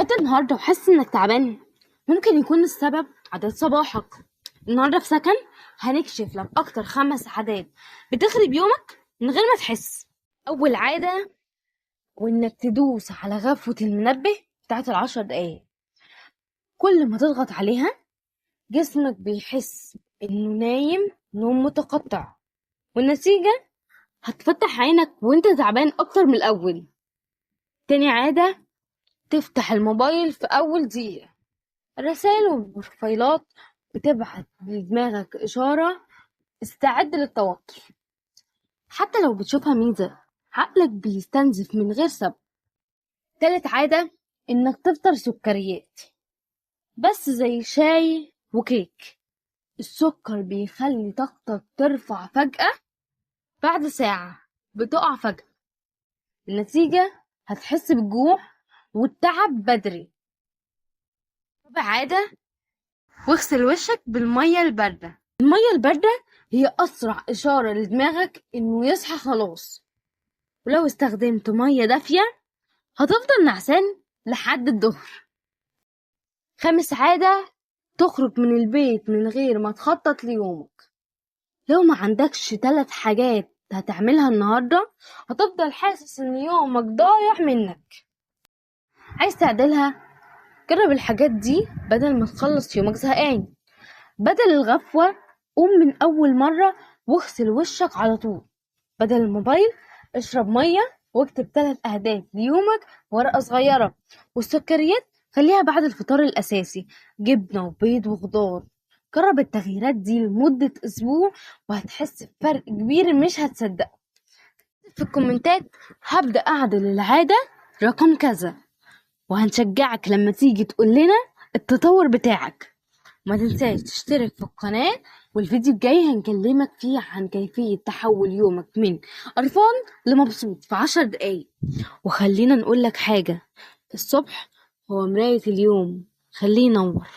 صحيت النهارده وحاسس انك تعبان. ممكن يكون السبب عادات صباحك. النهارده في سكن هنكشف لك اكتر 5 عادات بتخرب يومك من غير ما تحس. اول عاده، وانك تدوس على غفوة المنبه بتاعت ال10 دقايق. كل ما تضغط عليها جسمك بيحس انه نايم نوم متقطع، والنتيجة هتفتح عينك وانت تعبان اكتر من الاول. تاني عادة، تفتح الموبايل في اول دقيقة. الرسائل والبروفايلات بتبعت لدماغك إشارة استعد للتوتر. حتى لو بتشوفها ميزة، عقلك بيستنزف من غير سبب. تالت عادة، إنك تفطر سكريات بس زي شاي وكيك. السكر بيخلي طاقتك ترفع فجأة، بعد ساعة بتقع فجأة. النتيجة هتحس بالجوع والتعب بدري. رابع عادة، واغسل وشك بالمية الباردة. المية الباردة هي أسرع إشارة لدماغك إنه يصحى خلاص، ولو استخدمت مية دافية هتفضل نعسان لحد الظهر. خامس عادة، تخرج من البيت من غير ما تخطط ليومك. لو ما عندكش 3 حاجات هتعملها النهاردة هتفضل حاسس إن يومك ضايع منك. عايز تعدلها؟ جرب الحاجات دي بدل ما تخلص يومك زهقان. بدل الغفوة، قوم من أول مرة واغسل وشك على طول. بدل الموبايل، اشرب مية واكتب 3 أهداف ليومك ورقة صغيرة. والسكريات خليها بعد الفطار الأساسي، جبنة وبيض وخضار. جرب التغييرات دي لمدة أسبوع وهتحس بفرق كبير مش هتصدق. في الكومنتات هبدأ أعدل العادة رقم كذا، وهنشجعك لما تيجي تقول لنا التطور بتاعك. ما تنساش تشترك في القناة، والفيديو الجاي هنكلمك فيه عن كيفية تحول يومك من قرفان لمبسوط في 10 دقايق. وخلينا نقولك حاجة، الصبح هو مراية اليوم، خليه ينور.